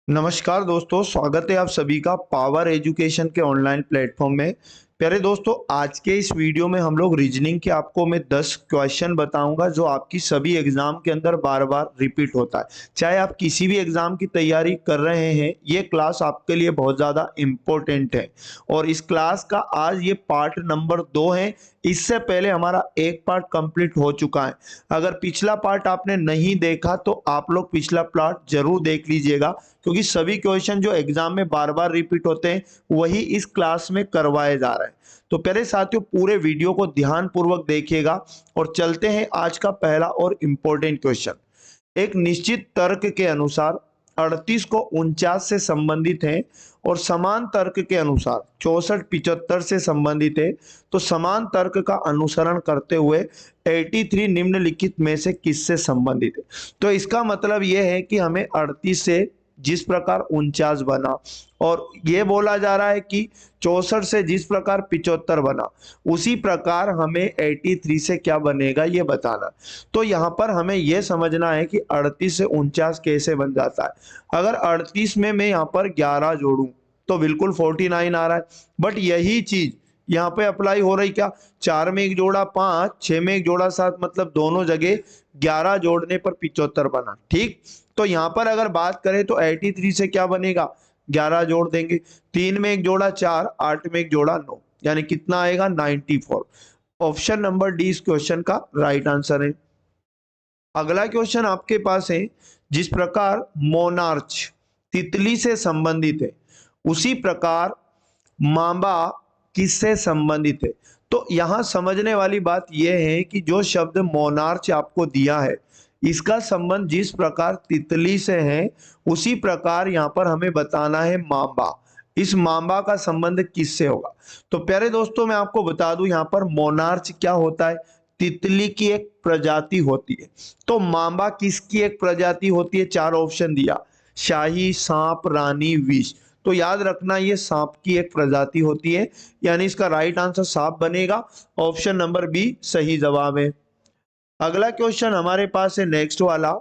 नमस्कार दोस्तों, स्वागत है आप सभी का पावर एजुकेशन के ऑनलाइन प्लेटफॉर्म में। प्यारे दोस्तों, आज के इस वीडियो में हम लोग रीजनिंग के आपको मैं 10 क्वेश्चन बताऊंगा जो आपकी सभी एग्जाम के अंदर बार बार रिपीट होता है। चाहे आप किसी भी एग्जाम की तैयारी कर रहे हैं, ये क्लास आपके लिए बहुत ज़्यादा इम्पोर्टेंट है। और इस क्लास का आज ये पार्ट नंबर 2 है। इससे पहले हमारा एक पार्ट कंप्लीट हो चुका है। अगर पिछला पार्ट आपने नहीं देखा तो आप लोग पिछला पार्ट जरूर देख लीजिएगा, क्योंकि सभी क्वेश्चन जो एग्जाम में बार बार रिपीट होते हैं वही इस क्लास में करवाए जा रहे हैं। तो प्यारे साथियों, पूरे वीडियो को ध्यान पूर्वक देखिएगा और चलते हैं आज का पहला और इम्पोर्टेंट क्वेश्चन। एक निश्चित तर्क के अनुसार 38 को 49 से संबंधित है और समान तर्क के अनुसार 64 75 से संबंधित है। तो समान तर्क का अनुसरण करते हुए 83 निम्नलिखित में से किससे संबंधित है। तो इसका मतलब यह है कि हमें 38 से जिस प्रकार 49 बना, और ये बोला जा रहा है कि 64 से जिस प्रकार 75 बना, उसी प्रकार हमें 83 से क्या बनेगा ये बताना। तो यहाँ पर हमें यह समझना है कि 38 से 49 कैसे बन जाता है। अगर 38 में मैं यहाँ पर 11 जोड़ूं तो बिल्कुल 49 आ रहा है। बट यही चीज यहाँ पे अप्लाई हो रही क्या, 4 में एक जोड़ा 5, 6 में एक जोड़ा 7, मतलब दोनों जगह 11 जोड़ने पर 75 बना। ठीक, तो यहाँ पर अगर बात करें तो 83 से क्या बनेगा, 11 जोड़ देंगे, 3 में एक जोड़ा 4, 8 में एक जोड़ा 9, यानी कितना आएगा 94। ऑप्शन नंबर डी इस क्वेश्चन का राइट आंसर है। अगला क्वेश्चन आपके पास है, जिस प्रकार मोनार्च तितली से संबंधित है उसी प्रकार मांबा किससे संबंधित है। तो यहां समझने वाली बात यह है कि जो शब्द मोनार्च आपको दिया है इसका संबंध जिस प्रकार तितली से है उसी प्रकार यहां पर हमें बताना है मांबा। इस मांबा का संबंध किससे होगा। तो प्यारे दोस्तों, मैं आपको बता दूं यहां पर मोनार्च क्या होता है, तितली की एक प्रजाति होती है। तो मांबा किसकी एक प्रजाति होती है, चार ऑप्शन दिया, शाही, सांप, रानी, विष। तो याद रखना ये सांप की एक प्रजाति होती है, यानी इसका राइट आंसर सांप बनेगा। ऑप्शन नंबर बी सही जवाब है। अगला क्वेश्चन हमारे पास है नेक्स्ट वाला,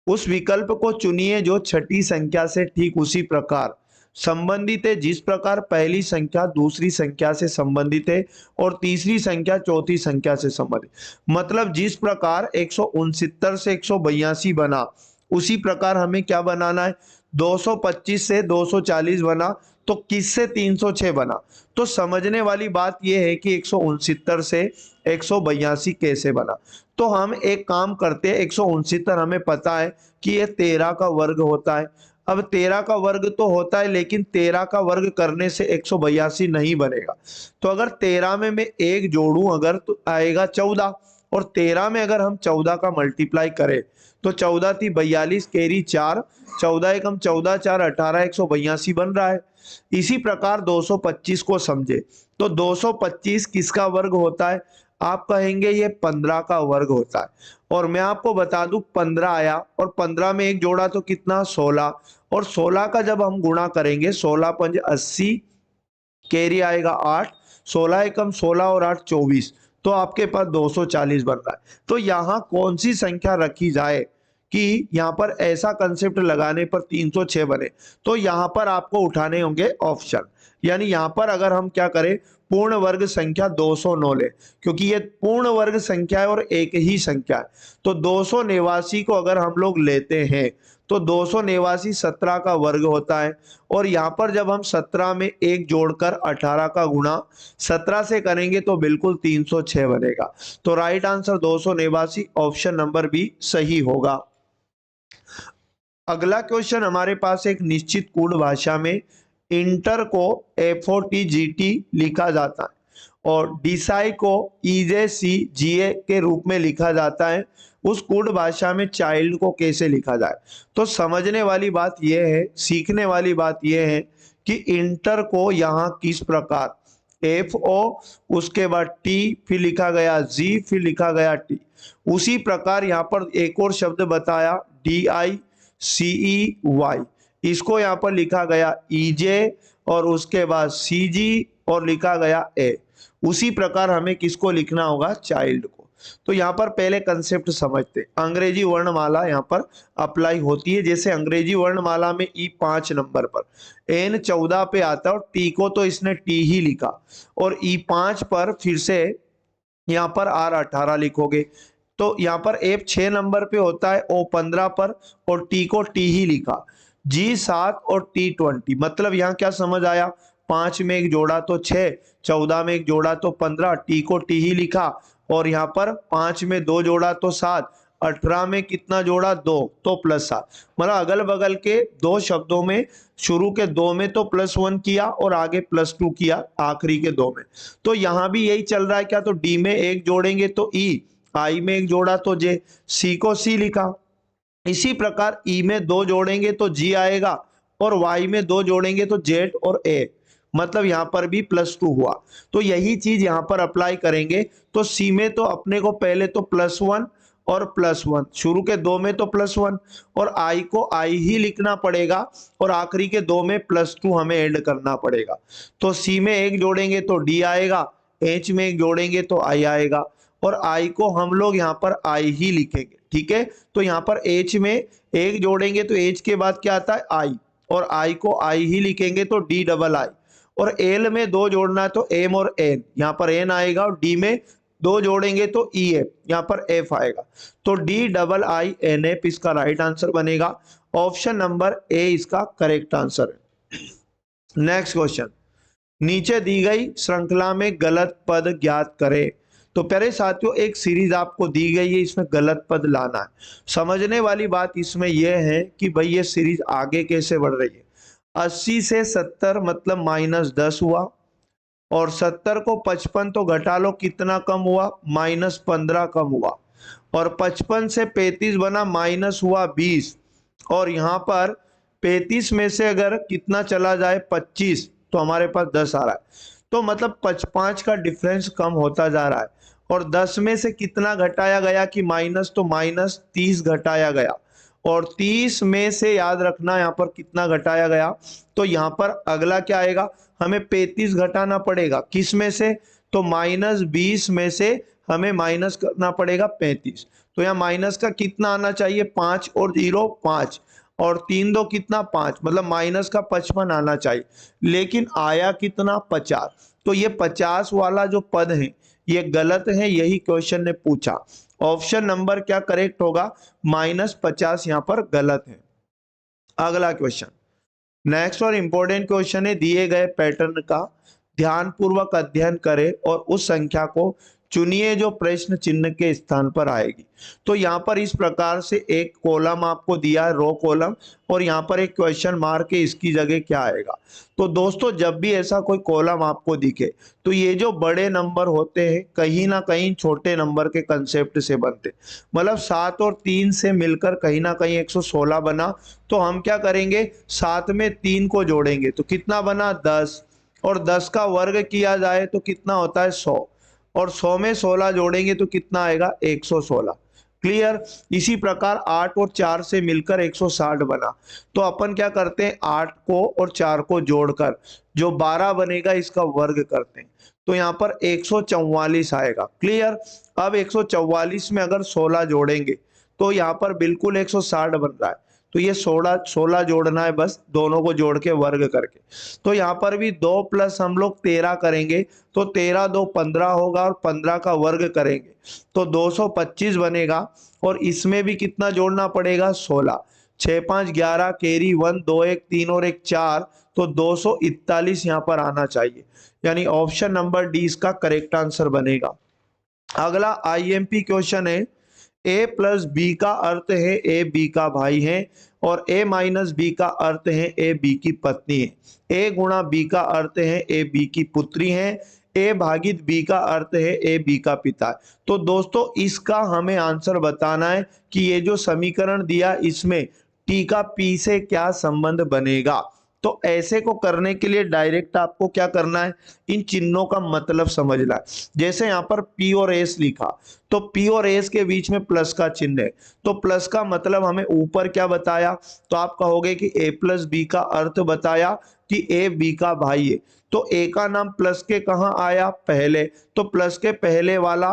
उस विकल्प को चुनिए जो छठी संख्या से ठीक उसी प्रकार संबंधित है जिस प्रकार पहली संख्या दूसरी संख्या से संबंधित है और तीसरी संख्या चौथी संख्या से संबंधित। मतलब जिस प्रकार 169 से 182 बना उसी प्रकार हमें क्या बनाना है, 225 से 240 बना, तो किससे 306 बना। तो समझने वाली बात यह है कि 169 से 182 कैसे बना। तो हम एक काम करते हैं, 169 हमें पता है कि ये 13 का वर्ग होता है। अब 13 का वर्ग तो होता है, लेकिन 13 का वर्ग करने से 182 नहीं बनेगा। तो अगर 13 में मैं एक जोड़ूं अगर तो आएगा 14, और 13 में अगर हम 14 का मल्टीप्लाई करें तो 14 थी 42, कैरी 4, 14 एकम 14, 4 18, 182 बन रहा है। इसी प्रकार 225 को समझे तो 225 किसका वर्ग होता है, आप कहेंगे ये 15 का वर्ग होता है। और मैं आपको बता दूं 15 आया और 15 में एक जोड़ा तो कितना 16, और 16 का जब हम गुणा करेंगे 16 पंज 80, कैरी आएगा 8, 16 एकम 16 और 8 24, तो आपके पास 240 बन रहा है। तो यहाँ कौन सी संख्या रखी जाए कि यहाँ पर ऐसा कंसेप्ट लगाने पर 306 बने। तो यहाँ पर आपको उठाने होंगे ऑप्शन, यानी यहाँ पर अगर हम क्या करें, पूर्ण वर्ग संख्या 209 ले, क्योंकि ये पूर्ण वर्ग संख्या है और एक ही संख्या है। तो 289 को अगर हम लोग लेते हैं तो 289 17 का वर्ग होता है। और यहाँ पर जब हम 17 में एक जोड़कर 18 का गुणा 17 से करेंगे तो बिल्कुल 306 बनेगा। तो right answer 289, option number B सही होगा। अगला क्वेश्चन हमारे पास एक निश्चित कूट भाषा में इंटर को FOTGT लिखा जाता है और डिसाई को EJCGA के रूप में लिखा जाता है, उस कूट भाषा में चाइल्ड को कैसे लिखा जाए। तो समझने वाली बात यह है, सीखने वाली बात यह है कि इंटर को यहाँ किस प्रकार FO, उसके बाद T, फिर लिखा गया G, फिर लिखा गया T। उसी प्रकार यहाँ पर एक और शब्द बताया DICEY, इसको यहाँ पर लिखा गया EJ, और उसके बाद CG और लिखा गया A। उसी प्रकार हमें किसको लिखना होगा, चाइल्ड को। तो यहाँ पर पहले कंसेप्ट समझते, अंग्रेजी वर्णमाला यहाँ पर अप्लाई होती है। जैसे अंग्रेजी वर्णमाला में ई 5 नंबर पर, एन 14 पे आता है और टी को तो इसने टी ही लिखा, और ई 5 पर फिर से यहाँ पर आर 18 लिखोगे। तो यहाँ पर एफ 6 नंबर पे होता है ओ 15 पर, और टी को टी ही लिखा। जी 7 और टी 20, मतलब यहाँ क्या समझ आया, 5 में एक जोड़ा तो 6, 14 में एक जोड़ा तो 15, टी को टी ही लिखा, और यहाँ पर 5 में 2 जोड़ा तो 7, 18 में कितना जोड़ा 2, तो +7। मतलब अगल बगल के दो शब्दों में शुरू के 2 में तो +1 किया और आगे +2 किया आखिरी के 2 में। तो यहाँ भी यही चल रहा है क्या, तो डी में एक जोड़ेंगे तो ई, आई में एक जोड़ा तो जे, सी को सी लिखा। इसी प्रकार ई में 2 जोड़ेंगे तो जी आएगा, और वाई में 2 जोड़ेंगे तो जेड और ए, मतलब यहां पर भी +2 हुआ। तो यही चीज यहां पर अप्लाई करेंगे। तो सी में तो अपने को पहले तो +1 और +1, शुरू के 2 में तो +1, और आई को आई ही लिखना पड़ेगा, और आखिरी के 2 में +2 हमें ऐड करना पड़ेगा। तो सी में एक जोड़ेंगे तो डी आएगा, एच में एक जोड़ेंगे तो आई आएगा, और आई को हम लोग यहाँ पर आई ही लिखेंगे, ठीक है। तो यहाँ पर एच में एक जोड़ेंगे तो एच के बाद क्या आता है आई, और आई को आई ही लिखेंगे तो डी डबल आई, और एल में 2 जोड़ना है तो एम और एन, यहाँ पर एन आएगा, और डी में 2 जोड़ेंगे तो ई एफ, यहाँ पर एफ आएगा। तो D double I N F इसका राइट आंसर बनेगा। ऑप्शन नंबर ए इसका करेक्ट आंसर है। नेक्स्ट क्वेश्चन, नीचे दी गई श्रृंखला में गलत पद ज्ञात करें। तो प्यारे साथियों, एक सीरीज आपको दी गई है, इसमें गलत पद लाना है। समझने वाली बात इसमें यह है कि भाई ये सीरीज आगे कैसे बढ़ रही है। 80 से 70 मतलब -10 हुआ, और 70 को 55 तो घटा लो, कितना कम हुआ, -15 कम हुआ, और 55 से 35 बना, माइनस हुआ 20, और यहाँ पर 35 में से अगर कितना चला जाए 25, तो हमारे पास 10 आ रहा है। तो मतलब 5 का डिफरेंस कम होता जा रहा है, और 10 में से कितना घटाया गया कि माइनस, तो -30 घटाया गया, और 30 में से याद रखना यहाँ पर कितना घटाया गया, तो यहाँ पर अगला क्या आएगा, हमें 35 घटाना पड़ेगा, किस में से, तो -20 में से हमें माइनस करना पड़ेगा 35। तो यहाँ माइनस का कितना आना चाहिए, 5 और 0 5, और 3 2 कितना 5, मतलब माइनस का 55 आना चाहिए, लेकिन आया कितना 50। तो ये 50 वाला जो पद है ये गलत है, यही क्वेश्चन ने पूछा। ऑप्शन नंबर क्या करेक्ट होगा, -50 यहाँ पर गलत है। अगला क्वेश्चन, नेक्स्ट और इंपॉर्टेंट क्वेश्चन है, दिए गए पैटर्न का ध्यानपूर्वक अध्ययन करें और उस संख्या को चुनिए जो प्रश्न चिन्ह के स्थान पर आएगी। तो यहाँ पर इस प्रकार से एक कॉलम आपको दिया है, रो कॉलम, और यहाँ पर एक क्वेश्चन मार्क है, इसकी जगह क्या आएगा। तो दोस्तों जब भी ऐसा कोई कॉलम आपको दिखे, तो ये जो बड़े नंबर होते हैं कहीं ना कहीं छोटे नंबर के कंसेप्ट से बनते, मतलब 7 और 3 से मिलकर कहीं ना कहीं 116 बना। तो हम क्या करेंगे, 7 में 3 को जोड़ेंगे तो कितना बना 10, और 10 का वर्ग किया जाए तो कितना होता है 100, और 100 में 16 जोड़ेंगे तो कितना आएगा 116। क्लियर। इसी प्रकार 8 और 4 से मिलकर 160 बना। तो अपन क्या करते हैं, 8 को और 4 को जोड़कर जो 12 बनेगा इसका वर्ग करते हैं, तो यहाँ पर 144 आएगा। क्लियर। अब 144 में अगर 16 जोड़ेंगे तो यहाँ पर बिल्कुल 160 बन रहा है। तो ये 16 जोड़ना है, बस दोनों को जोड़ के वर्ग करके। तो यहाँ पर भी 2 प्लस हम लोग 13 करेंगे, तो 13 2 15 होगा, और 15 का वर्ग करेंगे तो 225 बनेगा। और इसमें भी कितना जोड़ना पड़ेगा 16, 6 5 11, कैरी 1 2 1 3 और 1 4, तो 241 यहाँ पर आना चाहिए, यानी ऑप्शन नंबर डी इसका करेक्ट आंसर बनेगा। अगला आईएमपी क्वेश्चन है, ए प्लस बी का अर्थ है ए बी का भाई है, और ए माइनस बी का अर्थ है ए बी की पत्नी है। ए गुणा बी का अर्थ है ए बी की पुत्री है। ए भागित बी का अर्थ है ए बी का पिता है। तो दोस्तों इसका हमें आंसर बताना है कि ये जो समीकरण दिया इसमें टी का पी से क्या संबंध बनेगा। तो ऐसे को करने के लिए डायरेक्ट आपको क्या करना है, इन चिन्हों का मतलब समझना है। जैसे यहाँ पर P और S लिखा, तो P और S के बीच में प्लस का चिन्ह है, तो प्लस का मतलब हमें ऊपर क्या बताया, तो आप कहोगे कि A प्लस बी का अर्थ बताया कि A B का भाई है। तो A का नाम प्लस के कहाँ आया, पहले, तो प्लस के पहले वाला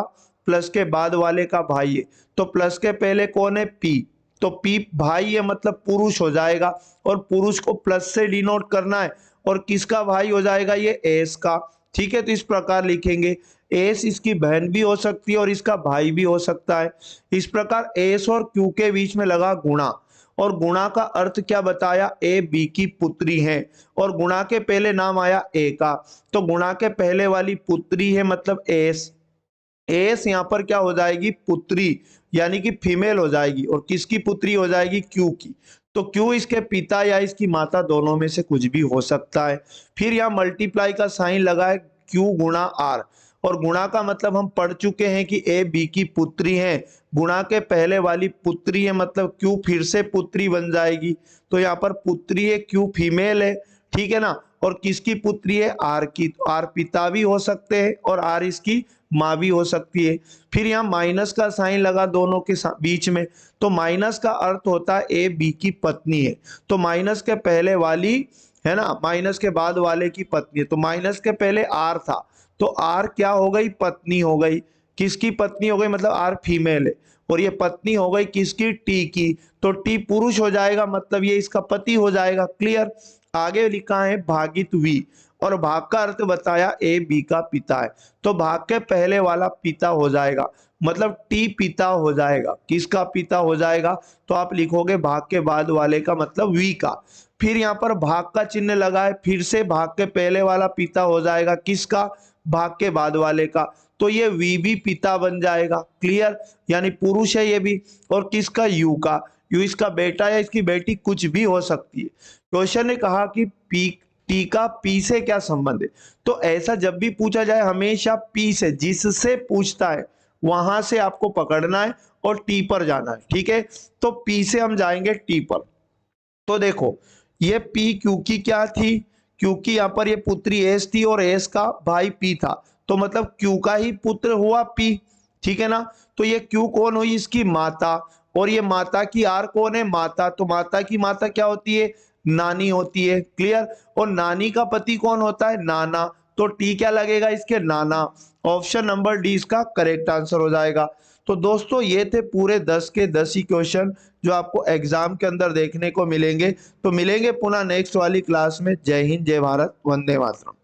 प्लस के बाद वाले का भाई है, तो प्लस के पहले कौन है, पी, तो पी भाई है मतलब पुरुष हो जाएगा, और पुरुष को प्लस से डिनोट करना है, और किसका भाई हो जाएगा, ये एस का। ठीक है, तो इस प्रकार लिखेंगे, एस इसकी बहन भी हो सकती है और इसका भाई भी हो सकता है। इस प्रकार एस और क्यू के बीच में लगा गुणा, और गुणा का अर्थ क्या बताया, ए बी की पुत्री है, और गुणा के पहले नाम आया ए का, तो गुणा के पहले वाली पुत्री है मतलब एस, एस यहाँ पर क्या हो जाएगी, पुत्री, यानी कि फीमेल हो जाएगी, और किसकी पुत्री हो जाएगी, क्यू की। तो क्यू इसके पिता या इसकी माता दोनों में से कुछ भी हो सकता है। फिर यहाँ मल्टीप्लाई का साइन लगा है, क्यू गुणा आर, और गुणा का मतलब हम पढ़ चुके हैं कि ए बी की पुत्री है, गुणा के पहले वाली पुत्री है मतलब क्यू फिर से पुत्री बन जाएगी, तो यहाँ पर पुत्री है, क्यू फीमेल है, ठीक है ना, और किसकी पुत्री है, आर की, तो आर पिता भी हो सकते हैं और आर इसकी माँ भी हो सकती है। फिर यहाँ माइनस का साइन लगा दोनों के बीच में, तो माइनस का अर्थ होता है ए बी की पत्नी है, तो माइनस के पहले वाली है ना, माइनस के बाद वाले की पत्नी है, तो माइनस के पहले आर था, तो आर क्या हो गई, पत्नी हो गई, किसकी पत्नी हो गई, मतलब आर फीमेल है, और ये पत्नी हो गई किसकी, टी की, तो टी पुरुष हो जाएगा मतलब ये इसका पति हो जाएगा। क्लियर। आगे लिखा है भागित वी, और भाग का अर्थ बताया ए बी का पिता है, तो भाग के पहले वाला पिता हो जाएगा मतलब टी पिता हो जाएगा, किसका पिता हो जाएगा, तो आप लिखोगे भाग के बाद वाले का मतलब वी का। फिर यहाँ पर भाग का चिन्ह लगा है, फिर से भाग के पहले वाला पिता हो जाएगा किसका, भाग के बाद वाले का, तो ये वी भी पिता बन जाएगा। क्लियर, यानी पुरुष है ये भी, और किसका, यू का, यू इसका बेटा या इसकी बेटी कुछ भी हो सकती है। क्वेश्चन ने कहा कि पी, टी का पी से क्या संबंध है, तो ऐसा जब भी पूछा जाए हमेशा पी से, जिससे पूछता है वहां से आपको पकड़ना है और टी पर जाना है। ठीक है, तो पी से हम जाएंगे टी पर, तो देखो ये पी क्यू की क्या थी, क्योंकि यहाँ पर ये पुत्री एस थी और एस का भाई पी था, तो मतलब क्यू का ही पुत्र हुआ पी, ठीक है ना, तो ये क्यू कौन हुई, इसकी माता, और ये माता की आर कौन है, माता, तो माता की माता क्या होती है, नानी होती है। क्लियर, और नानी का पति कौन होता है, नाना, तो टी क्या लगेगा इसके, नाना। ऑप्शन नंबर डी इसका करेक्ट आंसर हो जाएगा। तो दोस्तों ये थे पूरे 10 के 10 ही क्वेश्चन जो आपको एग्जाम के अंदर देखने को मिलेंगे। तो मिलेंगे पुनः नेक्स्ट वाली क्लास में। जय हिंद, जय भारत, वंदे मातरम।